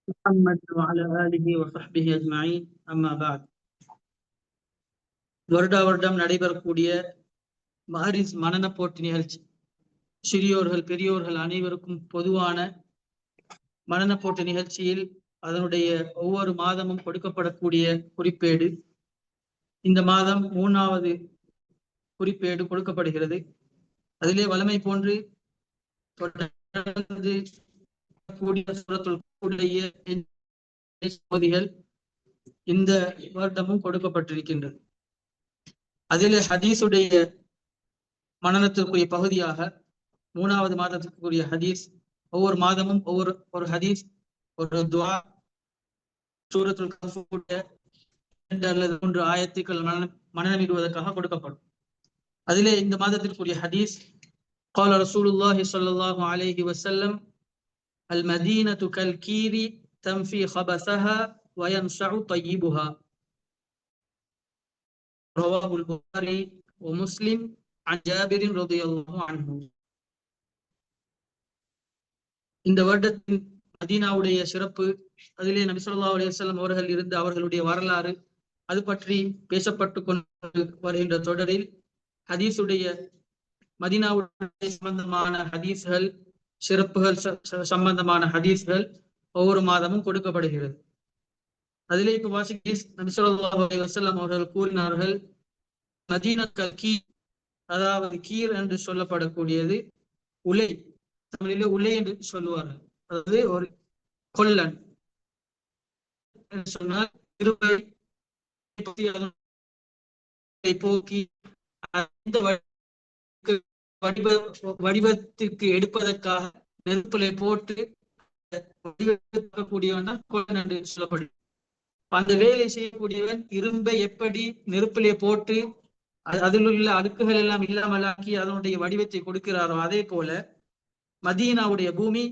محمد وعلى آله وصحبه أجمعين أما بعد. வருடம் நடைபெறக்கூடிய மஹரிஸ் மனன போட்டி நிகழ்ச்சி சிறியோர்கள் பெரியோர்கள் அனைவருக்கும் பொதுவான மனன போட்டி நிகழ்ச்சியில் அதனுடைய ஒவ்வொரு மாதமும் கொடுக்கப்படக்கூடிய குறிப்பேடு இந்த மாதம் 3வது குறிப்பேடு கொடுக்கப்படுகிறது. அதிலே வளமை போன்று தொடர்ந்து இந்த வருடமும் கொடுக்கப்பட்டிருக்கின்றது. அதிலே ஹதீஸுடைய மனனத்திற்குரிய பகுதியாக 3வது மாதத்திற்குரிய ஹதீஸ், ஒவ்வொரு மாதமும் ஒரு ஹதீஸ், ஒரு துஆ, சூரத்துல் கஹ்ஃபுடைய 2 அல்லது 3 ஆயத்துக்கள் மனனமிடுவதற்காக கொடுக்கப்படும். அதிலே இந்த மாதத்திற்குரிய ஹதீஸ், قال رسول الله صلى الله عليه وسلم المدينة كالكير تنفي خبثها وينشع طيبها رواه البخاري ومسلم عن جابر رضي الله عنه. இந்த வருடத்தின் மதீனாவுடைய சிறப்பு, அதிலே நபி ஸல்லல்லாஹு அலைஹி வஸல்லம் அவர்கள் இருந்து அவர்களுடைய வரலாறு, அது பற்றி பேசப்பட்டு கொண்டு வருகின்ற தொடரில் ஹதீஸுடைய மதீனாவுடைய சம்பந்தமான ஹதீஸ்கள், சிறப்புகள் சம்பந்தமான ஹதீஸ்கள் ஒவ்வொரு மாதமும் கொடுக்கப்படுகிறது. அதிலே இப்ப வாசிக்க நபி ஸல்லல்லாஹு அலைஹி வஸல்லம் அவர்கள் கூறினார்கள், மதீனா கீர், அதாவது கீர் என்று சொல்லப்படக்கூடியது உலை, தமிழிலே உலை என்று சொல்லுவார்கள். அதாவது ஒரு கொல்லன் என்று சொன்னால் போக்கி அந்த வடிவத்திற்கு எடுப்பதற்காக நெருப்பிலை போட்டு வடிவெடுக்கக்கூடியவன் தான் கொல்லன் என்று சொல்லப்படுது. அந்த வேலை செய்யக்கூடியவன் இரும்பை எப்படி நெருப்பிலே போட்டு அதில் உள்ள அடுக்குகள் எல்லாம் இல்லாமலாக்கி அதனுடைய வடிவத்தை கொடுக்கிறாரோ, அதே போல மதீனாவுடைய பூமி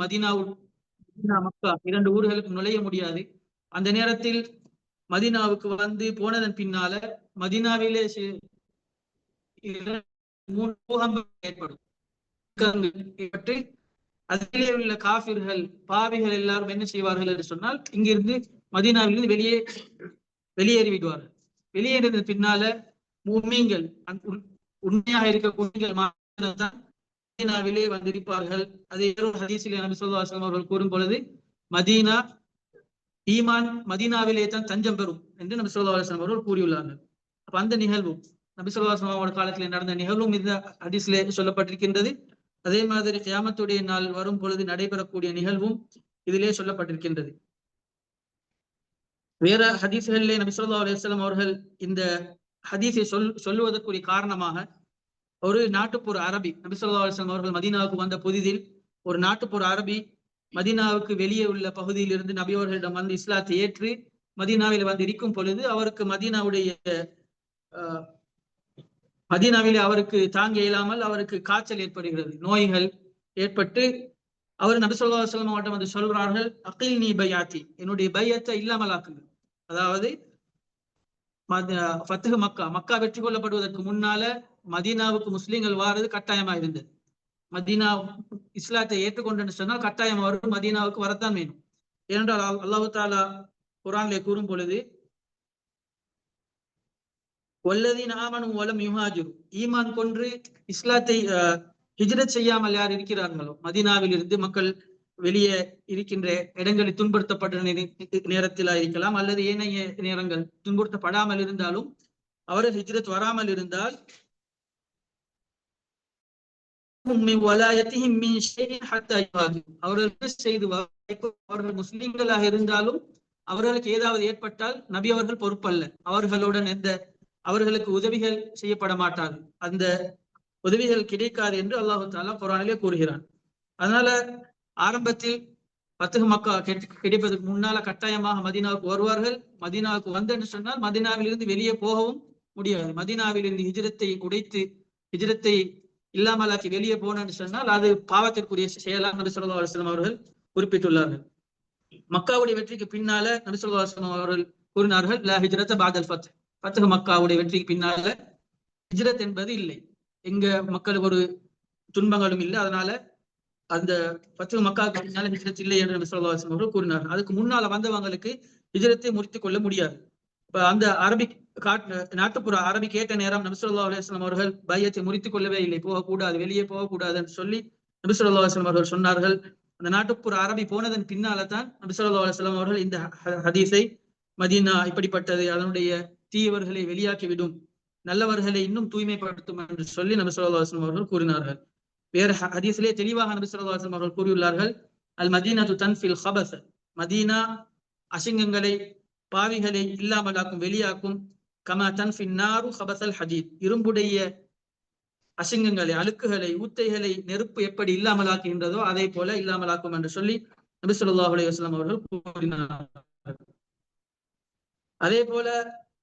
மதீனா மக்கா 2 ஊர்களுக்கு நுழைய முடியாது. அந்த நேரத்தில் மதீனாவுக்கு வந்து போனதன் பின்னால மதீனாவிலே 3 பூகம்பம் ஏற்படும். அதிலே உள்ள காஃபிர்கள், பாவிகள் எல்லாரும் என்ன செய்வார்கள் என்று சொன்னால், இங்கிருந்து மதீனாவிலிருந்து வெளியேறி விடுவார்கள். வெளியேறியதன் பின்னால முஃமின்கள், உண்மையாக இருக்கக்கூடிய மதீனாவிலே வந்திருப்பார்கள். அதே ஹதீஸிலே நபி ஸல்லல்லாஹு அலைஹி வஸல்லம் அவர்கள் கூறும் பொழுது, மதீனா ஈமான் மதீனாவிலே தான் தஞ்சம் பெறும் என்று நபி ஸல்லல்லாஹு அலைஹி வஸல்லம் அவர்கள் கூறியுள்ளார்கள். அப்ப அந்த நிகழ்வும் நபி ஸல்லல்லாஹு அலைஹி வஸல்லம் காலத்திலே நடந்த நிகழ்வும் இந்த ஹதீஸிலே சொல்லப்பட்டிருக்கின்றது. அதே மாதிரி கியாமத்துடைய நாள் வரும் பொழுது நடைபெறக்கூடிய நிகழ்வும் இதிலே சொல்லப்பட்டிருக்கின்றது. வேற ஹதீஸ்களிலே நபி ஸல்லல்லாஹு அலைஹி வஸல்லம் அவர்கள் இந்த ஹதீஸை சொல்லுவதற்குரிய காரணமாக, ஒரு நாட்டுப்புற அரபி, நபி ஸல்லல்லாஹு அலைஹி வஸல்லம் அவர்கள் மதீனாவுக்கு வந்த புதிதில் ஒரு நாட்டுப்புற அரபி மதீனாவுக்கு வெளியே உள்ள பகுதியில் இருந்து நபி அவர்களிடம் வந்து இஸ்லாத்தை ஏற்று மதீனாவில் வந்து இருக்கும் பொழுது, அவருக்கு மதீனாவிலே அவருக்கு தாங்க இயலாமல் அவருக்கு காய்ச்சல் ஏற்படுகிறது, நோய்கள் ஏற்பட்டு அவர் நபி ஸல்லல்லாஹு அலைஹி வஸல்லம் அவரிடம் வந்து சொல்றார்கள், அகில்னி பையாத்தி, என்னுடைய பையத்தை இல்லாமல் ஆக்குங்க. அதாவது ஃபத்ஹ் மக்கா வெற்றி கொள்ளப்படுவதற்கு முன்னால மதீனாவுக்கு முஸ்லிம்கள் வாரது கட்டாயமாக இருந்தது. மதீனா இஸ்லாத்தை ஏற்றுக்கொண்டு சொன்னால் கட்டாயம் அவர்கள் மதீனாவுக்கு வரத்தான் வேணும். ஏனென்றால் அல்லாஹ் தஆலா குர்ஆனிலே கூறும் பொழுது, வல்லதீன ஆமனு வலம் யுஹாஜிரு, ஈமான் கொண்டு இஸ்லாத்தை ஹிஜ்ரத் செய்யாமல் யார் இருக்கிறார்களோ, மதீனாவில் இருந்து மக்கள் வெளியே இருக்கின்ற இடங்களில் துன்புறுத்தப்பட்ட நேரத்தில் இருக்கலாம், அல்லது ஏனைய நேரங்கள் துன்புறுத்தப்படாமல் இருந்தாலும் அவர்கள் ஹிஜ்ரத் வராமல் இருந்தால், அவர்கள் முஸ்லிம்களாக இருந்தாலும் அவர்களுக்கு ஏதாவது ஏற்பட்டால் நபி அவர்கள் பொறுப்பல்ல, அவர்களுடன் அவர்களுக்கு உதவிகள் செய்யப்பட மாட்டாது, அந்த உதவிகள் கிடைக்காது என்று அல்லாஹ் தஆலா குர்ஆனிலே கூறுகிறான். அதனால ஆரம்பத்தில் ஃபத்ஹ் மக்கா கிடைப்பதற்கு முன்னால கட்டாயமாக மதீனாவுக்கு வருவார்கள். மதீனாவுக்கு வந்து சொன்னால் மதீனாவில் இருந்து வெளியே போகவும் முடியாது. மதீனாவில் இருந்து ஹிஜ்ரத்தை உடைத்து ஹிஜ்ரத்தை இல்லாமலாக்கி வெளியே போனேன்னு சொன்னால் அது பாவத்திற்குரிய செயலாக நபி ஸல்லல்லாஹு அலைஹி வஸல்லம் அவர்கள் குறிப்பிட்டுள்ளார்கள். மக்காவுடைய வெற்றிக்கு பின்னால நபி ஸல்லல்லாஹு அலைஹி வஸல்லம் அவர்கள் கூறினார்கள், லா ஹிஜ்ரத பஅதல் ஃபத்ஹ். ஃபத்ஹ் மக்காவுடைய வெற்றிக்கு பின்னால ஹிஜ்ரத் என்பது இல்லை. எங்க மக்களுக்கு ஒரு துன்பங்களும் இல்லை, அதனால அந்த ஃபத்ஹ் மக்காவுக்கு பின்னால ஹிஜ்ரத் இல்லை என்று நபி ஸல்லல்லாஹு அலைஹி வஸல்லம் அவர்கள் கூறினார்கள். அதுக்கு முன்னால வந்தவங்களுக்கு ஹிஜ்ரத்தை முறித்துக் கொள்ள முடியாது. இப்ப அந்த அரபிக் நாட்டுப்புற அரபி கேட்ட நேரம் நபி ஸல்லல்லாஹு அலைஹி வஸல்லம் அவர்கள் பையத்தை முறித்துக் கொள்ளவே இல்லை. போகக்கூடாது, வெளியே போகக்கூடாது என்று சொல்லி நபி ஸல்லல்லாஹு அலைஹி வஸல்லம் அவர்கள் சொன்னார்கள். அந்த நாட்டுப்புற அரபி போனதன் பின்னால தான் நபி ஸல்லல்லாஹு அலைஹி வஸல்லம் அவர்கள் இந்த ஹதீஸை மதீனா இப்படிப்பட்டது, அதனுடைய தீயவர்களை வெளியாக்கிவிடும், நல்லவர்களை இன்னும் தூய்மைப்படுத்தும் என்று சொல்லி நபி ஸல்லல்லாஹு அலைஹி வஸல்லம் அவர்கள் கூறினார்கள். வேறு ஹதீஸிலே தெளிவாக நபி ஸல்லல்லாஹு அலைஹி வஸல்லம் அவர்கள் கூறியுள்ளார்கள், அல் மதீனத்து தன்ஃபில் ஹபஸ. மதீனா அசிங்கங்களை பாவிகளை இல்லாமலாக்கும், வெளியாக்கும். கமா தன்ஃபின் நாரு ஹபஸல் ஹதீத். இரும்புடைய அசிங்கங்களை, அழுக்குகளை, ஊத்தைகளை நெருப்பு எப்படி இல்லாமலாக்குகின்றதோ அதே போல இல்லாமலாக்கும் என்று சொல்லி நபி ஸல்லல்லாஹு அலைஹி வஸல்லம் அவர்கள் கூறினார். அதே போல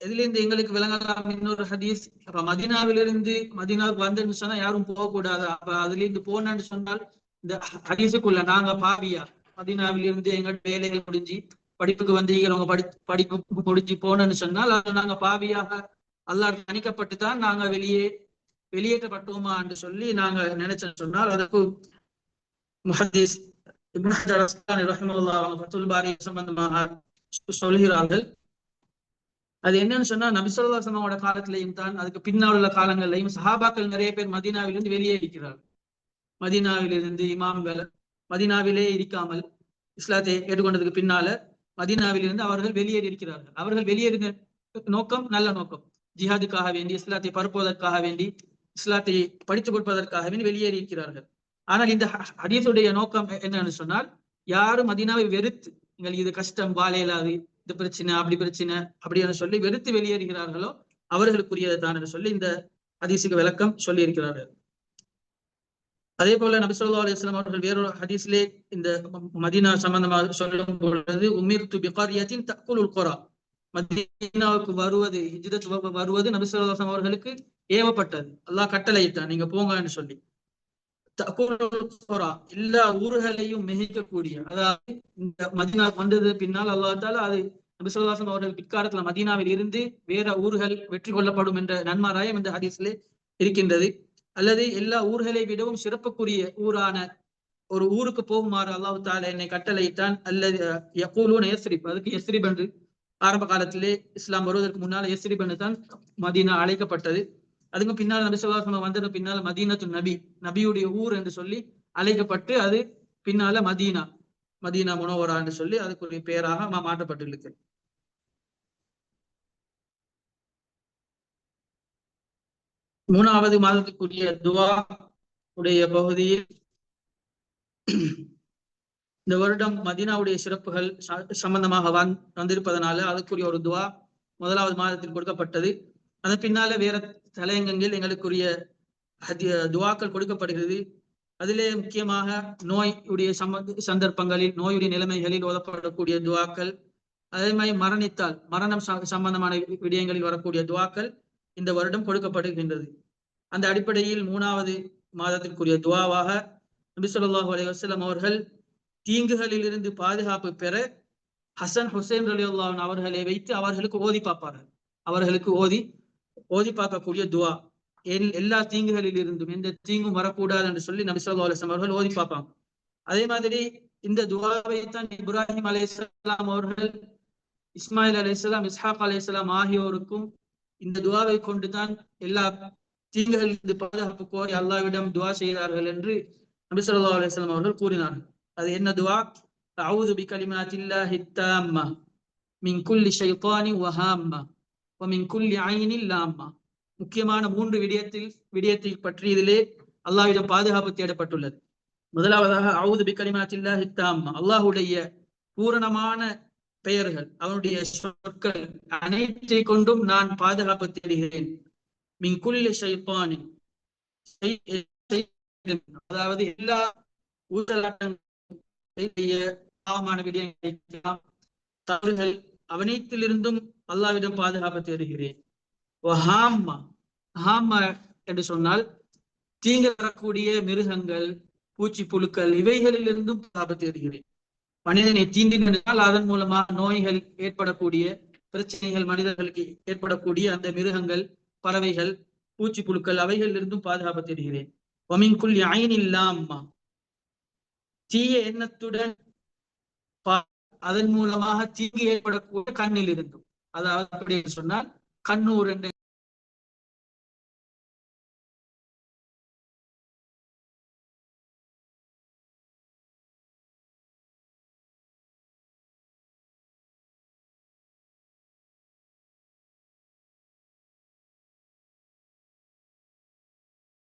எதிலிருந்து எங்களுக்கு விளங்கலாம் இன்னொரு ஹதீஸ், அப்ப மதீனாவிலிருந்து மதீனாவுக்கு வந்தேன்னு சொன்னா யாரும் போகக்கூடாது. அப்ப அதுல இருந்து போனேன்னு சொன்னால் இந்த ஹதீஸுக்குள்ள நாங்க பாவியா, மதீனாவிலிருந்து எங்களோட வேலைகள் முடிஞ்சு படிப்புக்கு வந்தீங்க, படிப்பு முடிஞ்சு போனேன்னு சொன்னால் அது நாங்க பாவியாக அல்லாஹ் தணிக்கப்பட்டு தான் நாங்க வெளியேற்றப்பட்டோமா என்று சொல்லி நாங்க நினைச்சோன்னு சொன்னால் அதற்கு முஹத்தீஸ் இப்னு ஹஜர் அஸ்கலானி ரஹ்மத்துல்லாஹி அலைஹி ஃபத்ஹுல் பாரி சம்பந்தமாக சொல்கிறார்கள். அது என்னன்னு சொன்னா நபி ஸல்லல்லாஹு அலைஹி வஸல்லம் காலத்திலையும் தான் அதுக்கு பின்னால் உள்ள காலங்களிலையும் சஹாபாக்கள் நிறைய பேர் மதீனாவிலிருந்து வெளியே இருக்கிறார்கள். மதீனாவிலிருந்து இமாம்கள் மதீனாவிலே இருக்காமல் இஸ்லாத்தை ஏற்றுக்கொண்டதுக்கு பின்னால மதீனாவிலிருந்து அவர்கள் வெளியேறி இருக்கிறார்கள். அவர்கள் வெளியேறின நோக்கம் நல்ல நோக்கம், ஜிஹாதுக்காக வேண்டி, இஸ்லாத்தை பரப்புவதற்காக வேண்டி, இஸ்லாத்தை படித்துக் கொடுப்பதற்காக வேண்டி வெளியேறி இருக்கிறார்கள். ஆனால் இந்த ஹதீஸுடைய நோக்கம் என்னன்னு சொன்னால், யாரும் மதீனாவை வெறுத்து எங்களுக்கு இது கஷ்டம், வாழ இயலாது, இது பிரச்சனை, அப்படி பிரச்சனை அப்படின்னு சொல்லி வெறுத்து வெளியேறுகிறார்களோ அவர்களுக்குரியது தான் என்று சொல்லி இந்த ஹதீஸுக்கு விளக்கம் சொல்லி இருக்கிறார்கள். அதே போல நபி ஸல்லல்லாஹு அலைஹி வஸல்லம் அவர்கள் வேறொரு ஹதீஸிலே இந்த மதீனா சம்பந்தமாக சொல்லும் பொழுது, உமிர்து பிகர்யத்தின் தக்குலுல் குரா. மதீனாவுக்கு வருவது, ஹிஜ்ரத் வருவது நபி ஸல்லல்லாஹு அலைஹி வஸல்லம் அவர்களுக்கு ஏவப்பட்டது, அல்லாஹ் கட்டளையிட்டான் நீங்க போங்கன்னு சொல்லி. தக்குலுல் குரா, எல்லா ஊர்களையும் மிகைக்கக்கூடிய, அதாவது இந்த மதீனா வந்தது பின்னால் அல்லாஹ் தஆலா அது நபி ஸல்லல்லாஹு அலைஹி வஸல்லம் அவர்கள் பிற்காலத்துல மதீனாவில் இருந்து வேற ஊர்கள் வெற்றி கொள்ளப்படும் என்ற நன்மாராயம் இந்த ஹதீஸிலே இருக்கின்றது. அல்லது எல்லா ஊர்களை விடவும் சிறப்புக்குரிய ஊரான ஒரு ஊருக்கு போகுமாறு அல்லாஹ் தஆலா என்னை கட்டளையிட்டான். அல்லது யகூலூன யஸ்ரிப், அதுக்கு யஸ்ரிப் என்று ஆரம்ப காலத்திலே இஸ்லாம் வருவதற்கு முன்னால் யஸ்ரிப் என்று தான் மதீனா அழைக்கப்பட்டது. அதுக்கு பின்னால் நபி ஸல்லல்லாஹு அலைஹி வஸல்லம் வந்தது பின்னால் மதீனத்து நபி, நபியுடைய ஊர் என்று சொல்லி அழைக்கப்பட்டு அது பின்னால மதீனா முனவரா என்று சொல்லி அதுக்குரிய பெயராக மாற்றப்பட்டிருக்கு. மூணாவது மாதத்துக்குரிய துவா உடைய பகுதியில் இந்த வருடம் மதீனாவுடைய சிறப்புகள் சம்பந்தமாக வந்திருப்பதனால அதுக்குரிய ஒரு துவா முதலாவது மாதத்தில் கொடுக்கப்பட்டது. அதன் பின்னால வேற தலையங்கங்கள் எங்களுக்குரிய துவாக்கள் கொடுக்கப்படுகிறது. அதிலே முக்கியமாக நோயுடைய சந்தர்ப்பங்களில், நோயுடைய நிலைமைகளில் ஓதப்படக்கூடிய துவாக்கள், அதே மாதிரி மரணம் சம்பந்தமான விடயங்களில் வரக்கூடிய துவாக்கள் இந்த வருடம் கொடுக்கப்படுகின்றது. அந்த அடிப்படையில் மூணாவது மாதத்திற்குரிய துவாவாக நபி ஸல்லல்லாஹு அலைஹி வஸல்லம் அவர்கள் தீங்குகளில் இருந்து பாதுகாப்பு பெற ஹசன் ஹுசைன் ரலியல்லாஹு அன்ஹு அவர்களை வைத்து அவர்களுக்கு ஓதி பார்ப்பார்கள். அவர்களுக்கு ஓதி பார்க்கக்கூடிய துவா, எல்லா தீங்குகளில் இருந்தும் எந்த தீங்கும் வரக்கூடாது என்று சொல்லி நபி ஸல்லல்லாஹு அலைஹி வஸல்லம் அவர்கள் ஓதி பார்ப்பாங்க. அதே மாதிரி இந்த துவாவை தான் இப்ராஹிம் அலைஹிஸ்ஸலாம் அவர்கள், இஸ்மாயில் அலைஹிஸ்ஸலாம், இஸ்ஹாக் அலைஹிஸ்ஸலாம் ஆகியோருக்கும் இந்த துவாவை கொண்டுதான் எல்லா தீங்குகளிலிருந்து பாதுகாப்பு கோரி அல்லாஹ்விடம் துவா செய்கிறார்கள் என்று நபி ஸல்லல்லாஹு அலைஹி வஸல்லம் அவர்கள் கூறினார்கள். அது என்ன துவா? அஊது பிகலிமாத்தில்லாஹி தாம்ம மின் குல்லி ஷைத்தானி வஹாம்ம வ மின் குல்லி ஐனில் லாம்ம. முக்கியமான 3 விடயத்தை பற்றி இதிலே அல்லாஹ்விடம் பாதுகாப்பு தேடப்பட்டுள்ளது. முதலாவதாக அஊது பிகலிமாத்தில்லாஹி தாம்ம, அல்லாஹ்வுடைய பூரணமான பெயர்கள், அவனுடைய சொற்கள் அனைத்தை கொண்டும் நான் பாதுகாப்பு தேடுகிறேன். மின் குல்லி ஷைத்தானி, அதாவது எல்லா பாவமான விடயங்கள், தவறுகள், அனைத்திலிருந்தும் அல்லாஹ்விடம் பாதுகாப்பு தேடுகிறேன். ஹாம்மா ஹாம்மா என்று சொன்னால் தீங்கு தரக்கூடிய மிருகங்கள், பூச்சி புழுக்கள், இவைகளில் இருந்தும் பாதுகாப்பு தேடுகிறேன். மனிதனை தீண்டினால் அதன் மூலமாக நோய்கள் ஏற்படக்கூடிய பிரச்சனைகள் மனிதர்களுக்கு ஏற்படக்கூடிய அந்த மிருகங்கள், பறவைகள், பூச்சி புழுக்கள் அவைகளிலிருந்தும் பாதுகாப்பு தேடுகிறேன். ஒமின்குல் ஐன் இல்லாம்மா தீய எண்ணத்துடன் அதன் மூலமாக தீங்கு ஏற்படக்கூடிய கண்ணில் இருந்தும், அதாவது அப்படி சொன்னால் கண்ணூர் என்ற